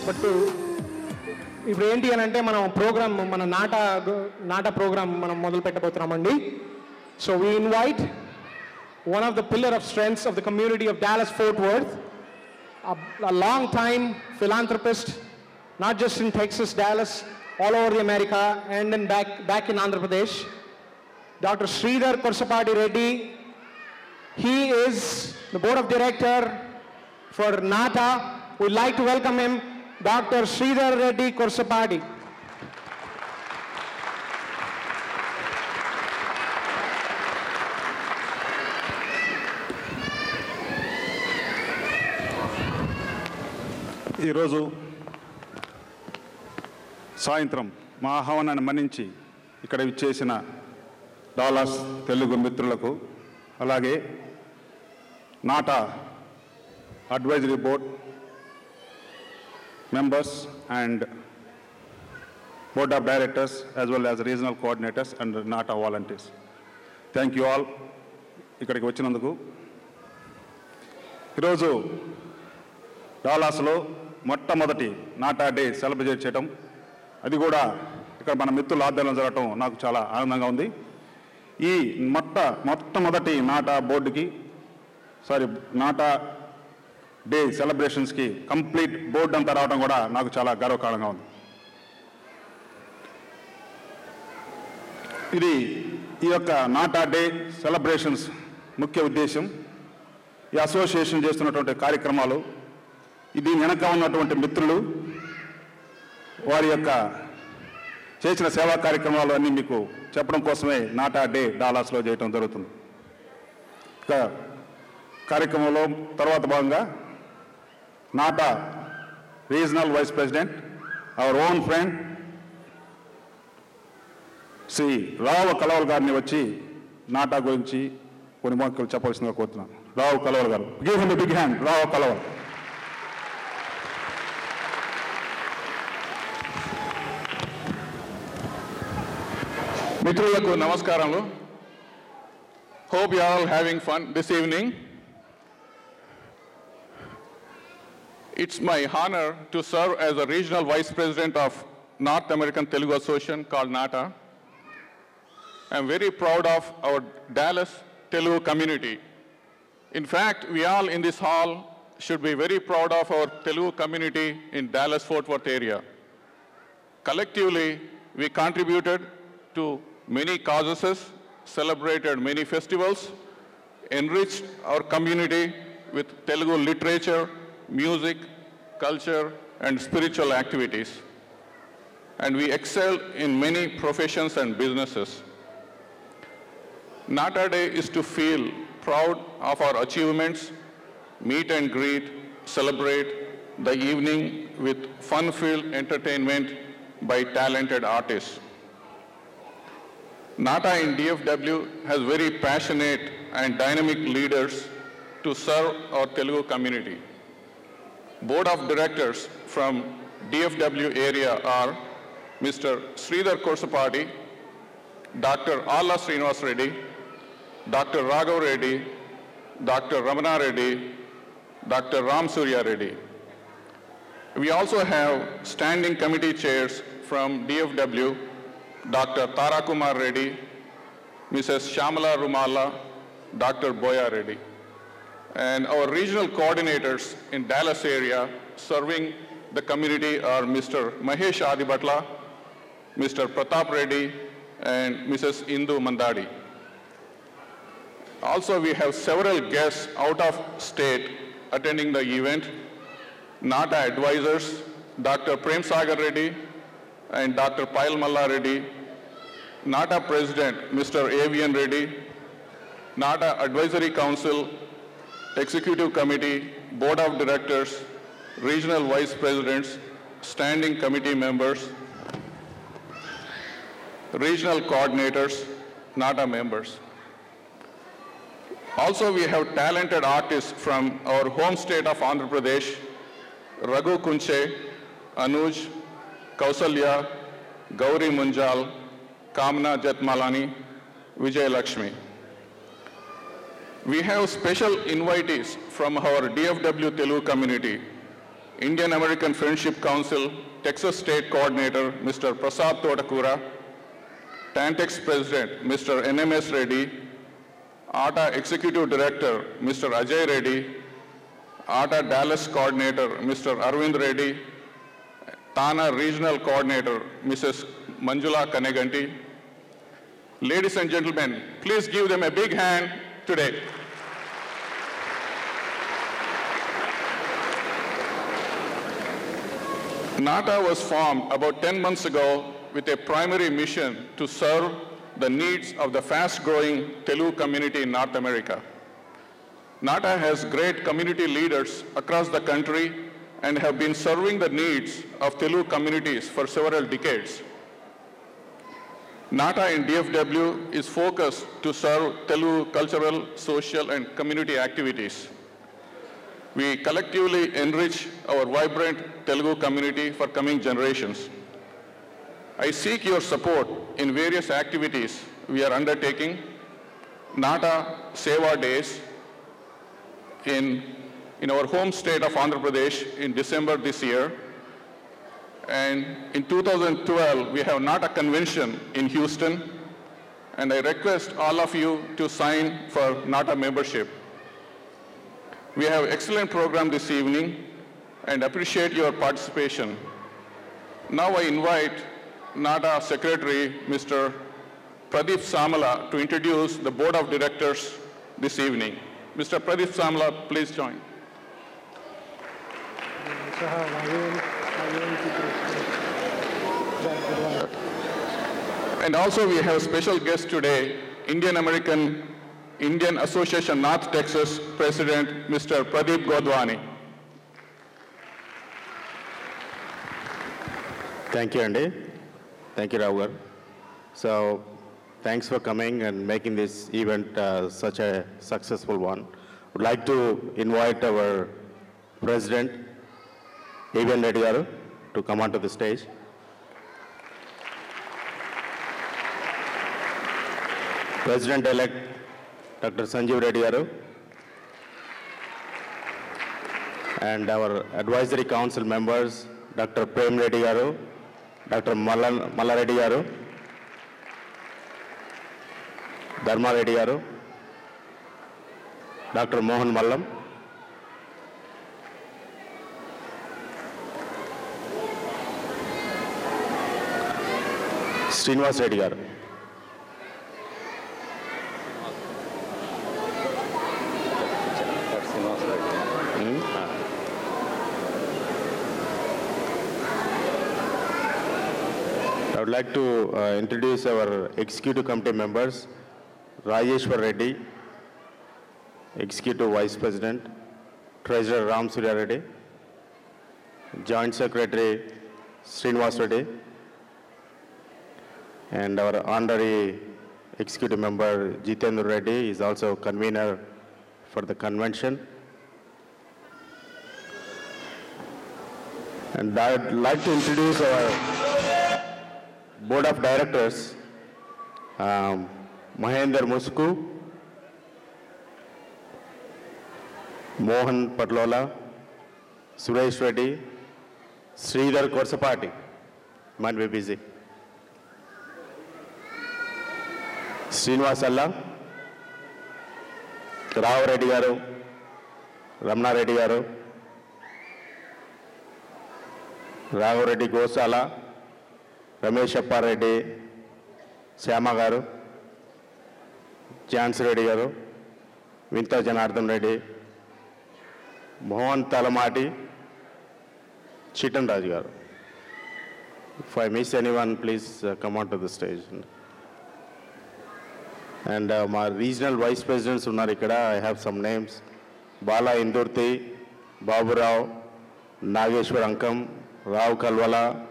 But ఇప్పుడు ఏంటి అని అంటే మనం ప్రోగ్రామ్ మన నాట ప్రోగ్రామ్ మనం మొదలు పెట్టబోతున్నామండి. So we invite one of the pillar of strengths of the community of Dallas-Fort Worth, a long-time philanthropist, not just in Texas, Dallas, all over the America, and then back in Andhra Pradesh, Dr. Sridhar Korsapadi Reddy. He is the board of director for NATA. We'd like to welcome him, Dr. Sridhar Reddy Korsapadi. ఈరోజు సాయంత్రం మా ఆహ్వానాన్ని మన్నించి ఇక్కడ విచ్చేసిన Dallas Telugu మిత్రులకు, అలాగే NATA advisory board members and board of directors as well as regional coordinators and NATA volunteers, thank you all ఇక్కడికి వచ్చినందుకు. ఈరోజు డాలాస్లో మొట్టమొదటి నాటా డే సెలబ్రేట్ చేయడం, అది కూడా ఇక్కడ మన మిత్రుల ఆధ్వర్యంలో జరగటం నాకు చాలా ఆనందంగా ఉంది. ఈ మొట్టమొదటి నాటా డే సెలబ్రేషన్స్కి కంప్లీట్ బోర్డు అంతా రావడం కూడా నాకు చాలా గర్వకారణంగా ఉంది. ఈ యొక్క నాటా డే సెలబ్రేషన్స్ ముఖ్య ఉద్దేశం, ఈ అసోసియేషన్ చేస్తున్నటువంటి కార్యక్రమాలు, దీని వెనక ఉన్నటువంటి మిత్రులు వారి యొక్క చేసిన సేవా కార్యక్రమాలు అన్నీ మీకు చెప్పడం కోసమే నాటా డే డాలాస్లో చేయడం జరుగుతుంది. ఇక కార్యక్రమంలో తర్వాత భాగంగా NATA regional vice president, our own friend Shri Rao Kalaval గారిని వచ్చి నాటా గురించి కొన్ని వాక్యాలు చెప్పవలసిందిగా కోరుతున్నాను. రావు కలవల్ గారు, give him a big hand. Rao Kalaval. మిత్రులకు నమస్కారాలు. Hope you are all having fun this evening. It's my honor to serve as a regional vice president of North American Telugu Association called NATA. I'm very proud of our Dallas Telugu community. In fact, we all in this hall should be very proud of our Telugu community in Dallas-Fort Worth area. Collectively, we contributed to many causes, celebrated many festivals, enriched our community with Telugu literature, music, culture, and spiritual activities. And we excelled in many professions and businesses. NATA Day is to feel proud of our achievements, meet and greet, celebrate the evening with fun-filled entertainment by talented artists. NATA in DFW has very passionate and dynamic leaders to serve our Telugu community. Board of directors from DFW area are Mr. Sridhar Korsapadi, Dr. Alla Srinivas Reddy, Dr. Raghav Reddy, Dr. Ramana Reddy, Dr. Ram Surya Reddy. We also have standing committee chairs from DFW, Dr. Tara Kumar Reddy, Mrs. Shamala Rumala, Dr. Boya Reddy. And our regional coordinators in Dallas area serving the community are Mr. Mahesh Adibatla, Mr. Pratap Reddy, and Mrs. Indu Mandadi. Also, we have several guests out of state attending the event. NATA advisors, Dr. Prem Sagar Reddy and Dr. Payal Malla Reddy, NATA President, Mr. Avian Reddy, NATA Advisory Council, Executive Committee, Board of Directors, Regional Vice Presidents, Standing Committee members, Regional Coordinators, NATA members. Also, we have talented artists from our home state of Andhra Pradesh, Raghu Kunche, Anuj, Kausalya, Gauri Munjal, Kamna Jatmalani, Vijay Lakshmi. We have special invitees from our DFW Telugu community, Indian American Friendship Council, Texas State Coordinator, Mr. Prasad Totakura, Tantex President, Mr. NMS Reddy, ATA Executive Director, Mr. Ajay Reddy, ATA Dallas Coordinator, Mr. Arvind Reddy, TANA Regional Coordinator, Mrs. Manjula Kaneganti. Ladies and gentlemen, please give them a big hand today. NATA was formed about 10 months ago with a primary mission to serve the needs of the fast-growing Telugu community in North America. NATA has great community leaders across the country and have been serving the needs of Telugu communities for several decades. NATA in DFW is focused to serve Telugu cultural, social, and community activities. We collectively enrich our vibrant Telugu community for coming generations. I seek your support in various activities we are undertaking. NATA Seva Days in our home state of Andhra Pradesh in December this year. And in 2012, we have NATA convention in Houston. And I request all of you to sign for NATA membership. We have excellent program this evening and appreciate your participation. Now I invite NATA Secretary, Mr. Pradeep Samala, to introduce the Board of Directors this evening. Mr. Pradeep Samala, please join. And also we have special guest today, Indian Association North Texas President, Mr. Pradeep Godwani. Thank you, Andy. Thank you, Rao. So, thanks for coming and making this event such a successful one. Would like to invite our President, Evan Reddy garu, to come onto the stage. President-elect Dr. Sanjeev Reddy garu, and our advisory council members, Dr. Prem Reddy garu, Dr. Malla Reddy garu, Dharma Reddy garu, Dr. Mohan Mallam, Srinivas Reddy garu. I would like to introduce our executive committee members. Rajeshwar Reddy, Executive Vice President, Treasurer Ram Surya Reddy, Joint Secretary Srinivas Reddy, and our honorary executive member Jitendra Reddy is also convener for the convention. And I would like to introduce our Board of Directors, Mahendra Musku, Mohan Patlola, Suresh Reddy, Sridhar Korsapati, might be busy, Srinivas Alla, Rao Reddy garu, Ramna Reddy garu, Raghav Reddy Gosala, Ramesh Appa Reddy, Syama garu, Jhansi Reddy garu, Vinta Janardhan Reddy, Mohan Talamati, Chitan Raj garu. If I miss anyone, please come on to the stage. And my regional vice presidents unnaru ikkada. I have some names: Bala Indurti, Babu Rao, Nageshwar Ankam, Rao Kalwala.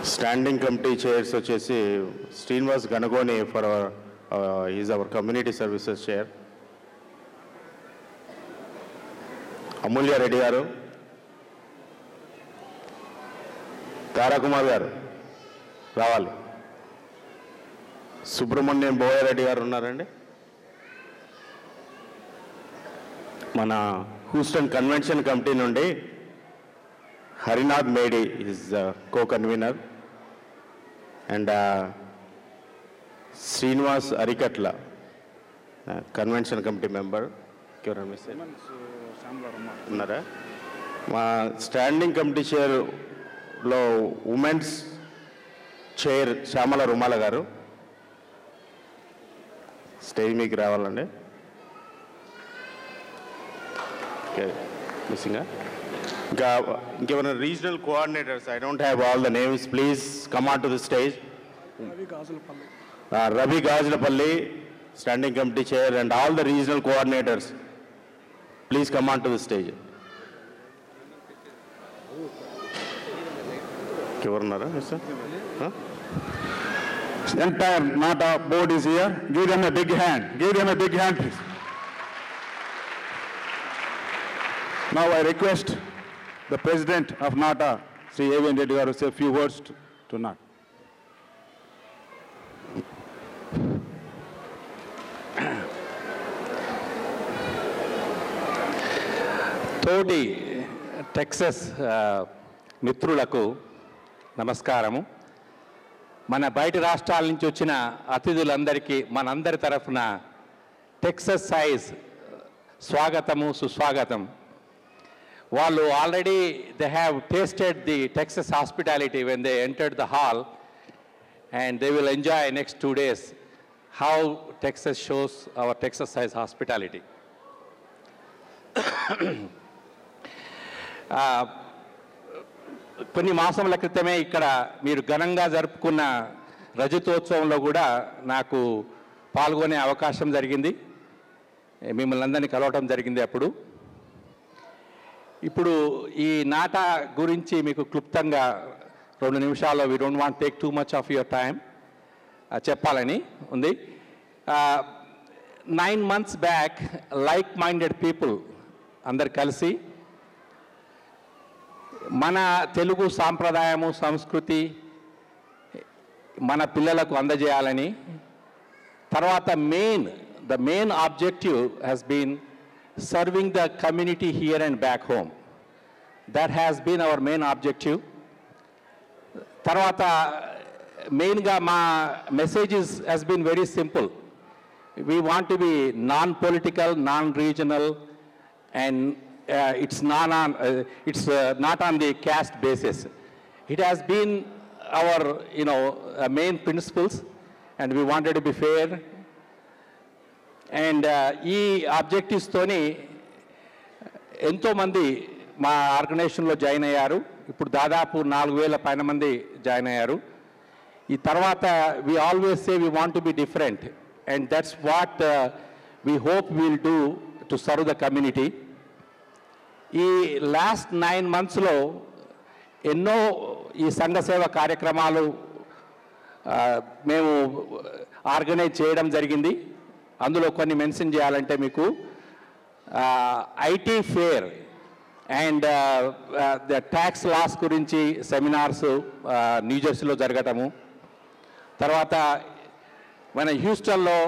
Standing committee chairs వచ్చేసి Srinivas Ganagoni for he is our community services chair. Amulya Reddy garu, Tarakumar garu రావాలి. సుబ్రహ్మణ్యం బోయారెడ్డి గారు ఉన్నారండి. మన Houston convention committee నుండి Harinath Medi is co convenor and Srinivas Arikatla convention committee member. ఎవరైనా ఉన్నారా? మా standing committee చైర్లో ఉమెన్స్ చైర్ శ్యామల రుమాల గారు స్టేజ్ మీకు రావాలండి. ఓకే, మిస్సింగా ఇంకెవరైనా regional coordinators? I don't have all the names. Please come on to the stage. Ravi Gajulapalli standing committee chair and all the regional coordinators, please come on to the stage. ఎవరున్నారా sir? Entire NATA board is here. Give them a big hand. Give them a big hand, please. Now I request the President of NATA, Sri A.V.N. Reddy garu, to say a few words to NATA. తోటి Texas మిత్రులకు నమస్కారము. మన బయట రాష్ట్రాల నుంచి వచ్చిన అతిథులందరికీ మనందరి తరఫున టెక్సస్ సైజ్ స్వాగతము, సుస్వాగతం. వాళ్ళు already they have tasted the Texas hospitality when they entered the hall and they will enjoy next 2 days how Texas shows our Texas size hospitality. కొన్ని మాసముల క్రితమే ఇక్కడ మీరు ఘనంగా జరుపుకున్న రజతోత్సవంలో కూడా నాకు పాల్గొనే అవకాశం జరిగింది. మిమ్మల్ని అందరినీ కలవటం జరిగింది. ఇప్పుడు ఈ నాటా గురించి మీకు క్లుప్తంగా 2 నిమిషాల్లో, we don't want take too much of your time, చెప్పాలని ఉంది. 9 months back like minded people అందరు కలిసి మన తెలుగు సాంప్రదాయము, సంస్కృతి మన పిల్లలకు అందజేయాలని, తర్వాత the main objective has been serving the community here and back home. That has been our main objective. తర్వాత మెయిన్గా మా messages has been very simple. We want to be non-political, non-regional, and it's not on the caste basis. It has been our main principles, and we wanted to be fair. And ఈ objectives తోని ఎంతో మంది మా ఆర్గనైజేషన్లో join అయ్యారు. ఇప్పుడు దాదాపు 4,000 పైన మంది జాయిన్ అయ్యారు. ఈ తర్వాత we always say we want to be different, and that's what we hope we'll do to serve the community. ఈ లాస్ట్ 9 monthsలో ఎన్నో ఈ సంఘ సేవ కార్యక్రమాలు మేము ఆర్గనైజ్ చేయడం జరిగింది. అందులో కొన్ని మెన్షన్ చేయాలంటే మీకు IT fair and the tax loss గురించి సెమినార్స్ న్యూజెర్సీలో జరగటము, తర్వాత మన హ్యూస్టన్లో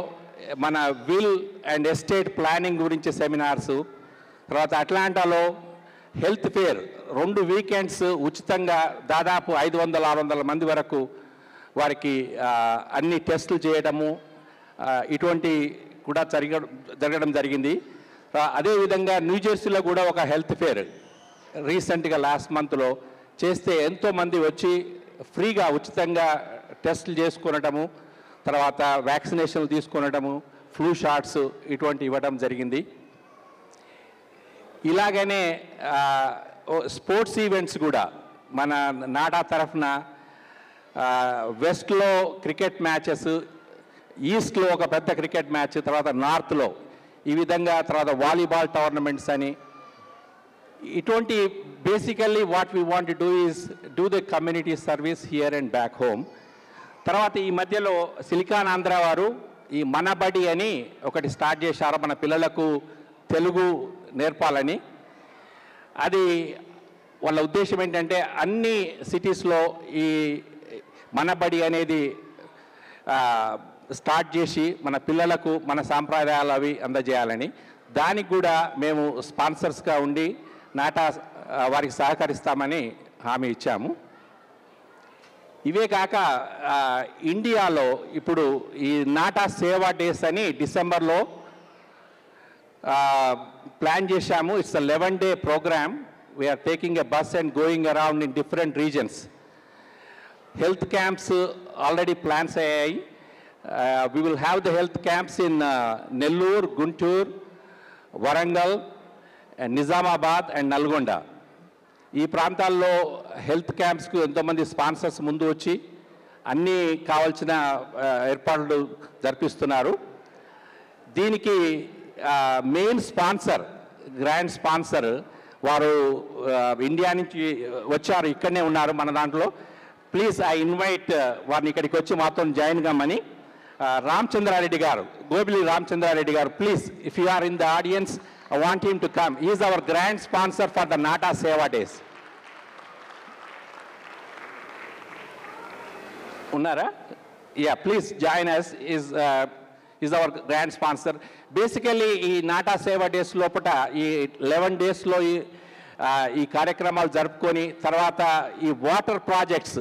మన విల్ అండ్ ఎస్టేట్ ప్లానింగ్ గురించి సెమినార్సు, తర్వాత అట్లాంటాలో హెల్త్ ఫేర్ 2 వీకెండ్స్ ఉచితంగా దాదాపు 500-600 మంది వరకు వారికి అన్ని టెస్టులు చేయడము, ఇటువంటి కూడా జరగడం జరిగింది. అదేవిధంగా న్యూజెర్సీలో కూడా ఒక హెల్త్ ఫేర్ రీసెంట్గా లాస్ట్ మంత్లో చేస్తే ఎంతోమంది వచ్చి ఫ్రీగా ఉచితంగా టెస్టులు చేసుకునటము, తర్వాత వ్యాక్సినేషన్లు తీసుకునటము, ఫ్లూ షాట్స్ ఇటువంటి ఇవ్వడం జరిగింది. ఇలాగనే స్పోర్ట్స్ ఈవెంట్స్ కూడా మన నాటా తరఫున వెస్ట్లో క్రికెట్ మ్యాచెస్, ఈస్ట్లో ఒక పెద్ద క్రికెట్ మ్యాచ్, తర్వాత నార్త్లో ఈ విధంగా, తర్వాత వాలీబాల్ టోర్నమెంట్స్ అని, ఇటువంటి basically what we want to do is do the community service here and back home. తర్వాత ఈ మధ్యలో సిలికాన్ ఆంధ్ర వారు ఈ మనబడి అని ఒకటి స్టార్ట్ చేశారు మన పిల్లలకు తెలుగు నేర్పాలని. అది వాళ్ళ ఉద్దేశం ఏంటంటే అన్ని సిటీస్లో ఈ మనబడి అనేది స్టార్ట్ చేసి మన పిల్లలకు మన సాంప్రదాయాలు అవి అందజేయాలని. దానికి కూడా మేము స్పాన్సర్స్గా ఉండి నాటా వారికి సహకరిస్తామని హామీ ఇచ్చాము. ఇవే కాక ఇండియాలో ఇప్పుడు ఈ నాటా సేవా డేస్ అని డిసెంబర్లో ప్లాన్ చేశాము. It's a 11-day program. We're taking a bus and going around in different regions. Health camps already plans అయ్యాయి. We will have the health camps in Nellore, Guntur, Warangal, Nizamabad and Nalgonda. ఈ ప్రాంతాల్లో health క్యాంప్స్కు ఎంతోమంది sponsors ముందు వచ్చి అన్నీ కావాల్సిన ఏర్పాట్లు జరిపిస్తున్నారు. దీనికి మెయిన్ స్పాన్సర్, గ్రాండ్ స్పాన్సర్ వారు ఇండియా నుంచి వచ్చారు, ఇక్కడనే ఉన్నారు మన దాంట్లో. ప్లీజ్ ఐ ఇన్వైట్ వారిని ఇక్కడికి వచ్చి మాతో జాయిన్ కమ్మని. రామచంద్రారెడ్డి గారు, గోబిలి రామచంద్రారెడ్డి గారు, please if you are in the audience, I want him to come. He is our grand sponsor for the Nata Seva Days. Unnara? Yeah, please join us. Is our grand sponsor. Basically, ఈ Nata Seva Days లోపట ఈ 11 days లో ఈ కార్యక్రమాలు జరుపుకొని తర్వాత ఈ water projects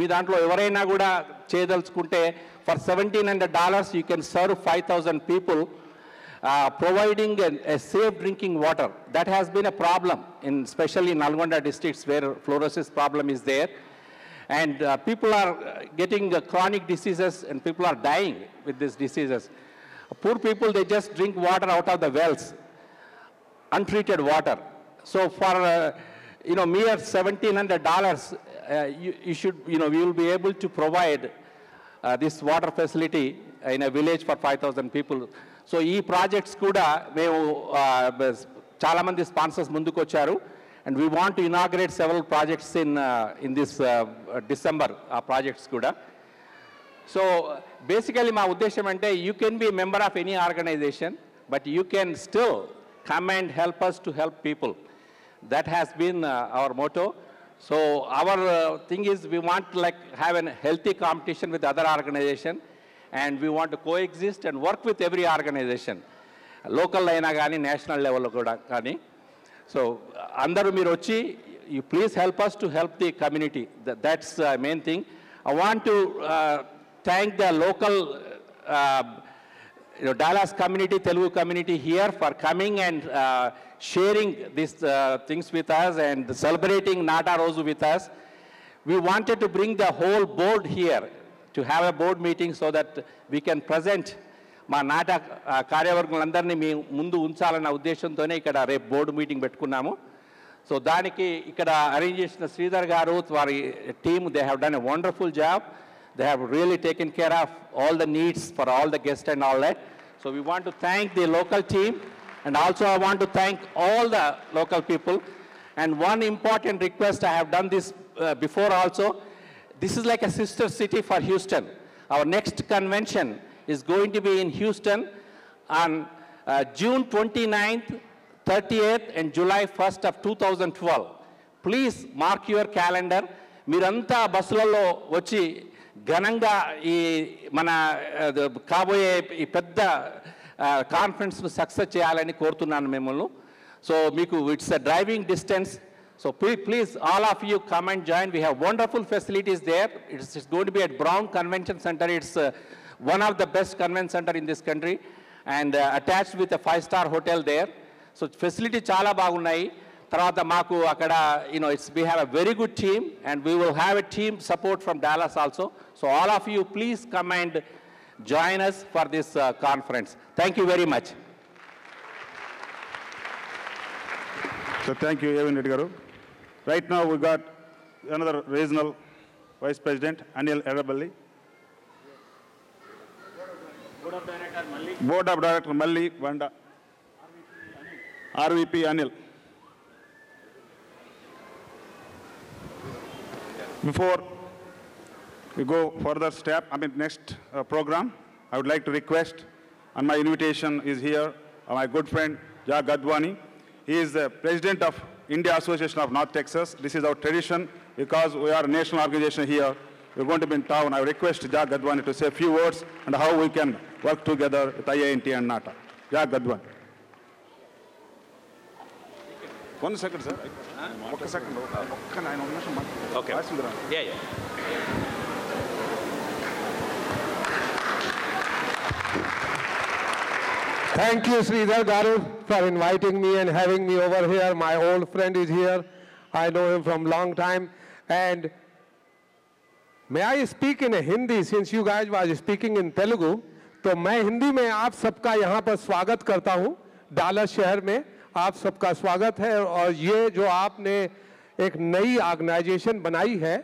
మీ దాంట్లో ఎవరైనా కూడా చేయదలుచుకుంటే for $1,700 you can serve 5,000 people. Providing a safe drinking water. That has been a problem, especially in Nalgonda districts where fluorosis problem is there. And people are getting chronic diseases and people are dying with these diseases. Poor people, they just drink water out of the wells, untreated water. So for, mere $1,700, you should, we will be able to provide this water facility in a village for 5,000 people. So ఈ projects కూడా మేము చాలామంది sponsors ముందుకు వచ్చారు. And we want to inaugurate several projects in this December, ఆ projects కూడా. So basically మా ఉద్దేశం అంటే you can be member of any organization, but you can still come and help us to help people. That has been our motto. So our thing is we want like have an healthy competition with other organization. And we want to coexist and work with every organization, local అయినా కానీ national లెవెల్లో కూడా కానీ. So అందరూ మీరు వచ్చి you please help us to help the community. That's the main thing. I want to thank the local Dallas community, Telugu community here for coming and sharing these things with us and celebrating Nata Rozu with us. We wanted to bring the whole board here to have a board meeting so that we can present మా నాటా కార్యవర్గులందరినీ మీ ముందు ఉంచాలన్న ఉద్దేశంతోనే ఇక్కడ రేపు board meeting పెట్టుకున్నాము. So దానికి ఇక్కడ arrange చేసిన శ్రీధర్ గారు, వారి team, they have done a wonderful job. They have really taken care of all the needs for all the guest and all that. So we want to thank the local team and also I want to thank all the local people. And one important request, I have done this before also. This is like a sister city for Houston. Our next convention is going to be in Houston on June 29th, 30th and July 1st of 2012. Please mark your calendar. మీరంతా బస్సులలో వచ్చి ఘనంగా ఈ మన కాబోయే ఈ పెద్ద కాన్ఫరెన్స్ను success చేయాలని కోరుతున్నాను మిమ్మల్ని. సో మీకు it's a driving distance. So please, all of you come and join. We have wonderful facilities there. It's going to be at Brown Convention Center. It's one of the best convention center in this country and attached with a 5-star hotel there. So facility chala bagunayi. Tarvata maaku akada, we have a very good team and we will have a team support from Dallas also. So all of you, please come and join us for this conference. Thank you very much. So thank you, Evan Reddy garu. Right now we got another regional vice president, Anil Erabelli. Board of Director Malli Vanda. RVP Anil. Before we go further step, next program, I would like to request, and my invitation is here, my good friend Jack Gadwani. He is the president of India Association of North Texas. This is our tradition because we are a national organization here. We're going to be in town. I request Jack Gadwani to say a few words on how we can work together with IANT and NATA. Jack Gadwani. 1 second sir, ఒక్క second, ఒక్క ఆయన ఒక నిమిషం Okay. Yeah, yeah. Thank you, Sridhar Garu, for inviting me and having me over here. My old friend is here. I know him from long time. And may I speak in Hindi since you guys were speaking in Telugu? तो मैं हिंदी में आप सबका यहाँ पर स्वागत करता हूँ। डालस शहर में आप सबका स्वागत है। और ये जो आपने एक नई ऑर्गेनाइजेशन बनाई है,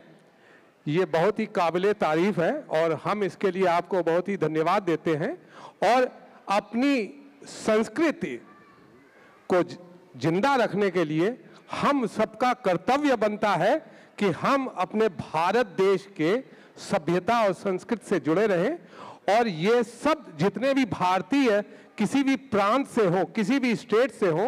ये बहुत ही काबिले तारीफ है और हम इसके लिए आपको बहुत ही धन्यवाद देते हैं। और अपनी संस्कृति को जिंदा रखने के लिए हम सबका कर्तव्य बनता है कि हम अपने भारत देश के सभ्यता और संस्कृति से जुड़े रहें। और ये सब जितने भी भारतीय किसी भी प्रांत से हो, किसी भी स्टेट से हो,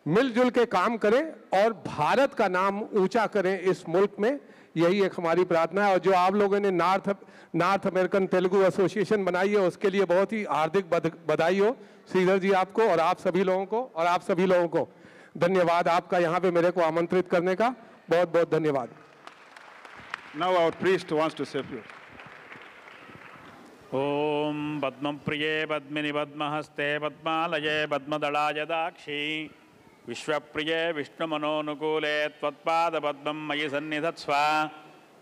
मिलजुल के काम करें और भारत का नाम ऊंचा करें इस मुल्क में। यही एक हमारी प्रार्थना है। और जो आप लोगों ने नॉर्थ अमेरिकन तेलुगु एसोसिएशन बनाई है, उसके लिए बहुत ही हार्दिक बधाई हो श्रीधर जी आपको और आप सभी लोगों को धन्यवाद आपका यहाँ पे मेरे को आमंत्रित करने का। बहुत बहुत धन्यवाद। Now our priest wants to say a few. ओम पद्मप्रिये पद्मिनि पद्महस्ते पद्मालये पद्मदलाय दाक्षी विश्वप्रिये विष्णुमनोनुकूले त्वत्पादपद्मं मयि सन्निधत्स्व।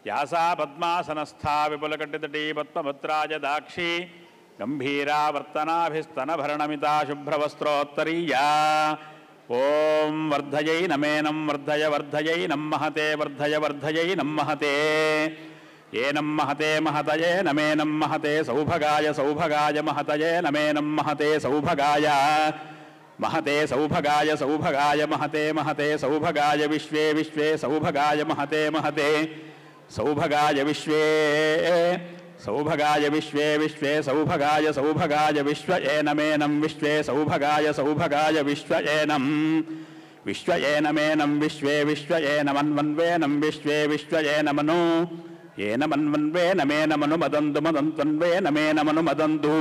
यासा पद्मासनस्था विपुलकटितटी पद्मभद्राय दाक्षी गम्भीरावर्तनाभिस्तनभरणमिता शुभ्रवस्त्रोत्तरीया। ओम वर्धयै नमेनं वर्धय वर्धयै नमहते वर्धय वर्धयै नमहते। ये नमहते महतये नमेनं महते सौभगाय सौभगाय महतये नमेनं महते सौभगाय महते सौभगाय सौभगाय महते महते सौभगाय विश्वे विश्वे सौभगाय महते महते सौभगाय विश्वे सौभगाय विश्वे विश्वे सौभगाय सौभगाय विश्व एनमेनं विश्वे सौभगाय सौभगाय विश्व एनं विश्व एनमेनं विश्वे विश्व एनमन्वन्वेनं विश्वे विश्व एनमनु येनमन्वन्वेनमेनमनुमदन्तु मदन्त्वन्वेनमेनमनुमदन्तु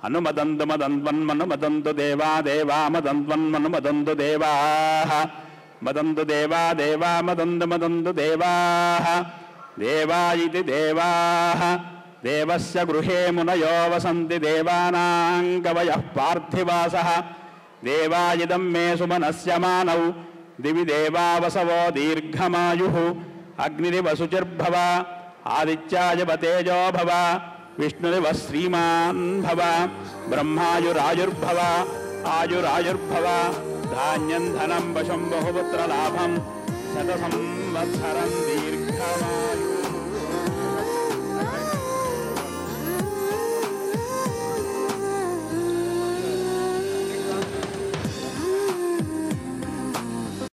अनुमदन्तु मदन्त्वन्मनुमदन्तु देवा देवा मदन्त्वन्मनुमदन्तु देवाः मदन्तु देवा देवा मदन्तु मदन्तु देवाः देवा इति देवाः। देवस्य गृहे मुनयो वसन्ति देवानां कवयः पार्थिवासः। देवा इदं मे सुमनस्य मानौ दिवि देवा वसवो दीर्घमायुः। अग्निरिव शुचिर्भव आदित्याय तेजो भव विष्णुरिव श्रीमान् भव ब्रह्मायुरायुर्भव आयुरायुर्भव धान्यं धनं वशं बहुपुत्रलाभं शतसंवत्सरं दीर्घमायुः।